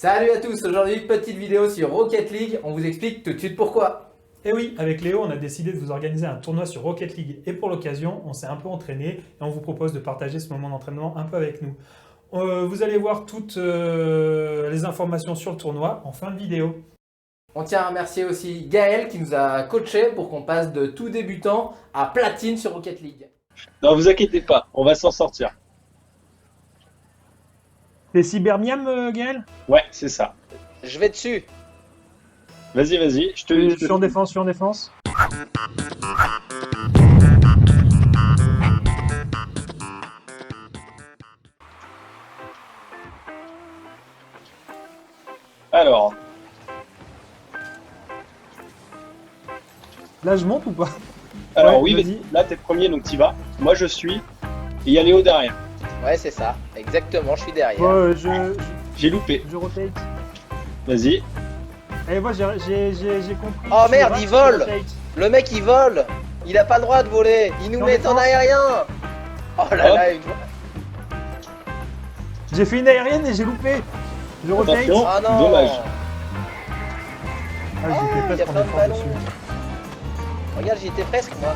Salut à tous, aujourd'hui petite vidéo sur Rocket League, on vous explique tout de suite pourquoi. Et oui, avec Léo, on a décidé de vous organiser un tournoi sur Rocket League et pour l'occasion, on s'est un peu entraîné et on vous propose de partager ce moment d'entraînement un peu avec nous. Vous allez voir toutes les informations sur le tournoi en fin de vidéo. On tient à remercier aussi Gaël qui nous a coaché pour qu'on passe de tout débutant à platine sur Rocket League. Non, vous inquiétez pas, on va s'en sortir. T'es cybermiam, Gaël? Ouais, c'est ça. Je vais dessus. Vas-y, vas-y, Je suis en défense, je suis en défense. Alors, Là, je monte ou pas? alors Ouais, oui, vas-y. là t'es premier donc t'y vas. Moi je suis, et il y a Léo derrière. Ouais, c'est ça. Exactement, je suis derrière. Ouais, J'ai loupé. je rotate. Vas-y. Et moi, j'ai compris. Oh, Je merde, rate, il je vole. rotate. Le mec, il vole. Il a pas le droit de voler. Il nous Non, met mais en non. aérien. Oh là Hop. là, J'ai fait une aérienne et j'ai loupé. Je rotate. Attention. Ah non. Dommage. Ah, j'étais il y a presque en plein de défense ballons. dessus. Regarde, j'y étais presque, moi.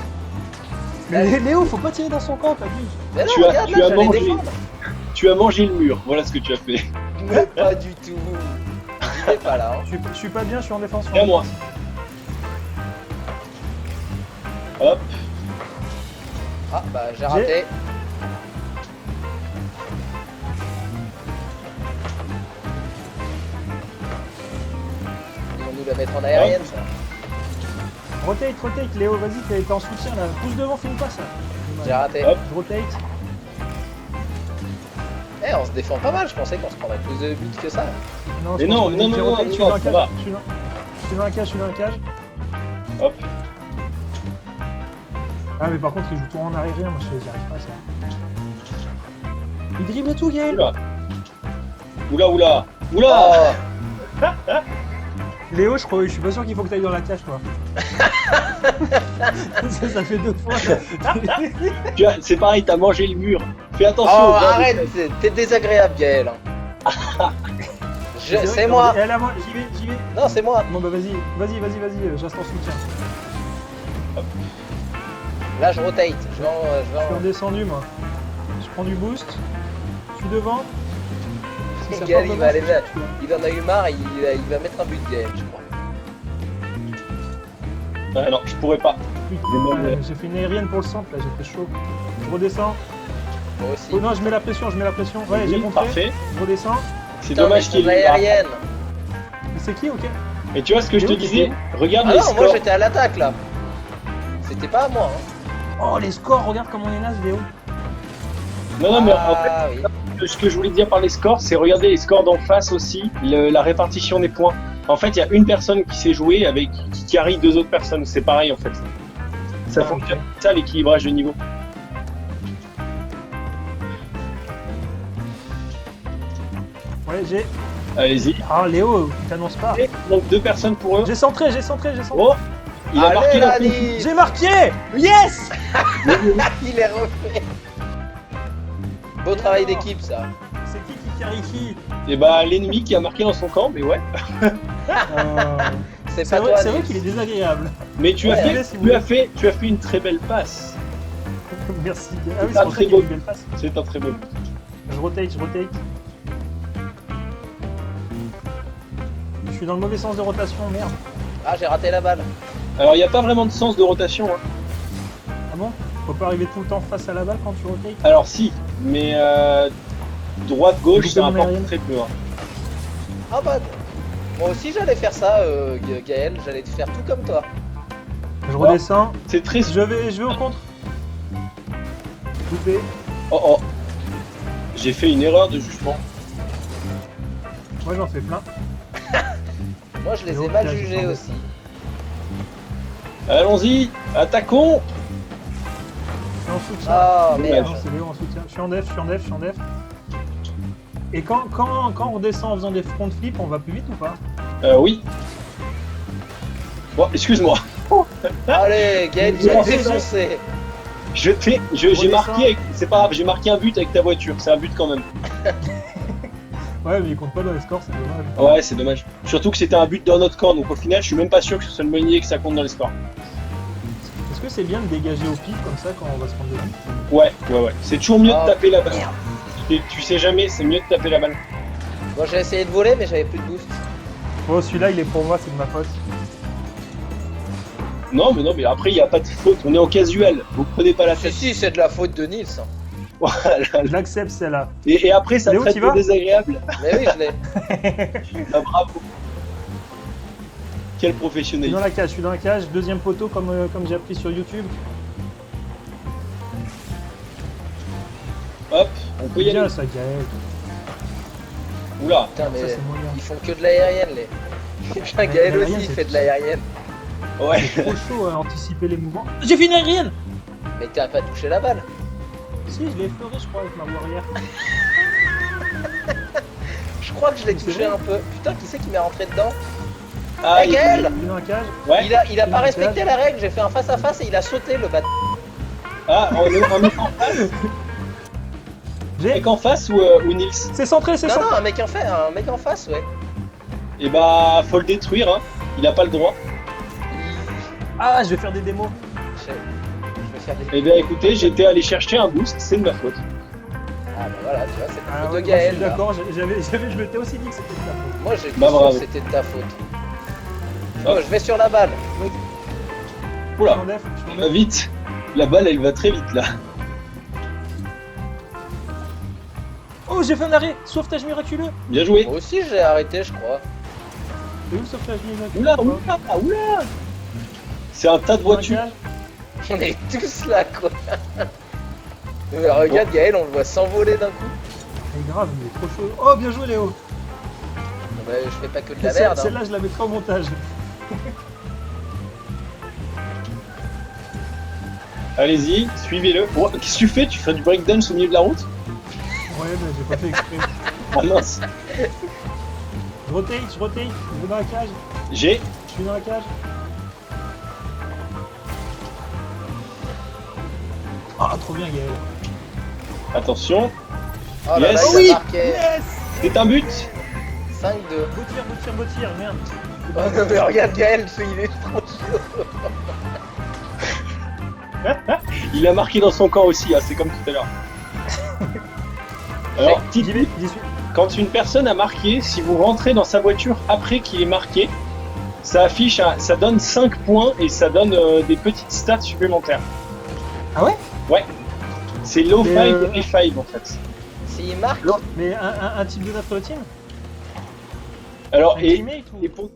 Mais Léo, faut pas tirer dans son camp, t'abuses. Mais non, Tu as- regarde, tu là, as j'allais mangé. défendre. Tu as mangé le mur, voilà ce que tu as fait. Mais pas du tout. Il est pas là. Hein. Je suis pas bien, je suis en défense. Et à moi. Hop, Ah, bah, j'ai raté. Ils vont nous la mettre en aérienne, ça. Rotate, Léo, vas-y, t'es en soutien là. Pousse devant, finis pas ça. J'ai raté. Hop. Je rotate. Eh, on se défend pas mal. Je pensais qu'on se prendrait plus de buts que ça. Non, Mais je pense non, qu'on non, est- j'ai non, rotate, non, je suis non, dans un ça cage, va. je suis dans un cage, je suis dans un cage. hop. Ah, mais par contre, il joue tout en arrière, moi j'y arrive pas ça. Il dribble tout, Gaël. Oula. Oula, oula. Oh, Léo, je suis pas sûr qu'il faut que t'ailles dans la cage, toi. ça fait 2 fois. C'est pareil, t'as mangé le mur. Fais attention. oh regarde. arrête, t'es désagréable, Gaël. vrai C'est que- moi. Et elle, moi, j'y vais. Non, c'est moi. Bon, bah vas-y, je reste en soutien. Là, je rotate. Je suis redescendu, moi. Je prends du boost. Je suis devant. Si ça Gaël, part il va aller devant, là. je suis- Il en a eu marre, il va mettre un but, Gaël, je crois. Ouais, non, je pourrais pas. Putain, j'ai fait une aérienne pour le centre, là, j'ai fait chaud. Je redescends. Moi aussi. Oh non, je mets la pression. Ouais, j'ai Oui, compris. parfait. Je redescends. C'est Putain, dommage mais qu'il y de ait l'aérienne. Mais c'est qui, ok? Et tu vois ce que je te Léo, disais? Regarde Ah les non, moi scores. j'étais à l'attaque là. C'était pas à moi. Hein. Oh, les scores, regarde comment on est naze, Léo. Non, mais en fait, Ah oui. ce que je voulais dire par les scores, c'est regarder les scores d'en face aussi, la répartition des points. En fait, il y a une personne qui sait jouer avec qui carry 2 autres personnes. C'est pareil en fait. Ça Ah, fonctionne comme ça l'équilibrage de niveau. Ouais, j'ai. Allez-y. Ah, Léo, t'annonces pas. Donc 2 personnes pour eux. J'ai centré. Oh, il a Allez, marqué la Lani. J'ai marqué. Yes. Il est refait. Beau travail d'équipe ça. C'est qui carry qui? Et bah l'ennemi qui a marqué dans son camp, mais ouais. C'est C'est pas toi. vrai Nils. qu'il est désagréable. Mais tu as Ouais, fait, allez, si vous tu as voulez. fait, tu as fait une très belle passe. Merci. Ah oui, C'est c'est un pour ça très qu'il a beau. une belle passe. C'est un très beau. Je rotate. Je suis dans le mauvais sens de rotation, merde. Ah, j'ai raté la balle. Alors il n'y a pas vraiment de sens de rotation. Hein. Ah bon? Faut pas arriver tout le temps face à la balle quand tu rotates? Alors si, mais droite gauche J'ai ça loupé mon importe aérienne. très peu. Hein. Ah bah. Moi aussi j'allais faire ça, Gaël. J'allais te faire tout comme toi. Je redescends. C'est très. Je vais au contre. Loupé. Oh. J'ai fait une erreur de jugement. Moi j'en fais plein. Moi je les ai Donc, mal là, j'ai jugés changé. aussi. Allons-y, attaquons. Je suis en soutien. Ah Dommage. merde. Non, c'est Léo en soutien. Je suis en def. Et quand on redescend en faisant des front flips, on va plus vite ou pas? Oui. Bon, excuse-moi. Allez, Gaël, tu Ouais. as défoncé. J'ai Redescends. marqué, c'est pas grave, j'ai marqué un but avec ta voiture. C'est un but quand même. Ouais, mais il compte pas dans les scores, c'est dommage. Ouais, c'est dommage. Surtout que c'était un but dans notre camp, donc au final, je suis même pas sûr que ce soit le meunier que ça compte dans les scores. Est-ce que c'est bien de dégager au pif comme ça quand on va se prendre des buts? Ouais. C'est toujours mieux Ah, de taper la balle. merde. Tu sais jamais, c'est mieux de taper la balle. Bon, j'ai essayé de voler, mais j'avais plus de boost. Oh, celui-là, il est pour moi, c'est de ma faute. Non, mais après, il n'y a pas de faute. On est en casual. Vous prenez pas la Si, tête. si, c'est de la faute de Nils. Hein. Voilà. Je l'accepte, celle-là. Et après, ça Léo, traite t'y de vas désagréable. Mais oui, je l'ai. Ah, bravo. Quel Je suis professionnel. dans la cage, deuxième poteau comme j'ai appris sur YouTube. Hop, on peut y Bien aller. ça, Gaël. Oula. Putain, mais Ça, c'est moyen. ils font que de l'aérienne, les. Putain, Gaël l'aérienne, aussi, il c'est- fait de l'aérienne. Ouais. C'est trop chaud à anticiper les mouvements. J'ai fait une aérienne. Mais t'as pas touché la balle. Si, je l'ai effleuré, je crois, avec ma warrior. Je crois que je l'ai C'est touché vrai un peu. Putain, qui c'est qui m'est rentré dedans? Ah, Eh, Gaël Il est dans la cage. Ouais. Il a pas Ouais. respecté la règle, j'ai fait un face à face et il a sauté le bâtard. Ah, on est en mec en face. J'ai. Mec en face ou Nils? C'est centré, c'est Non, centré. non, un mec en face, ouais. Et bah, faut le détruire, hein. Il a pas le droit. Ah, je vais faire des démos. Je vais faire des. Eh bien, écoutez, j'étais allé chercher un boost, c'est de ma faute. Ah bah voilà, tu vois, c'est Ah, la faute ouais, de moi, je Gaël. suis là. d'accord, je m'étais aussi dit que c'était de ta faute. Moi j'ai cru Bah, sûr bravo. que c'était de ta faute. Oh, je vais sur la balle. Oula, Je m'enlève, je va m'enlève. vite. La balle, elle va très vite là. Oh, j'ai fait un arrêt. Sauvetage miraculeux. Bien joué. Moi aussi j'ai arrêté, je crois. C'est où le sauvetage miraculeux? Oula. C'est un tas de voitures. On est tous là, quoi. Mais regarde, Gaël, on le voit s'envoler d'un coup. C'est grave, il est trop chaud. Oh, bien joué, Léo. Bah, je fais pas que de la merde. Hein. Celle-là, je la mettrai au montage. Allez-y, suivez-le. Oh, qu'est-ce que tu fais? Tu fais du breakdance au milieu de la route? Ouais, mais j'ai pas fait exprès. Ah mince. Je rotate. Je vais dans la cage. J'ai. Je suis dans la cage. Ah, trop bien, Gaël. Attention. Oh là Yes. là, Oh il oui. a marqué Yes. C'est un but. 5-2. Beau tir, merde. Oh non, mais regarde Gaël, il est trop chaud. Il a marqué dans son camp aussi, hein, c'est comme tout à l'heure. Alors, petite J'y vais, j'y suis. quand une personne a marqué, si vous rentrez dans sa voiture après qu'il ait marqué, ça affiche, ça donne 5 points et ça donne des petites stats supplémentaires. Ah ouais? Ouais. C'est low Mais, 5 et 5 en fait. S'il marque, Mais un type de notre team? Alors, Un et teammate ou... pour,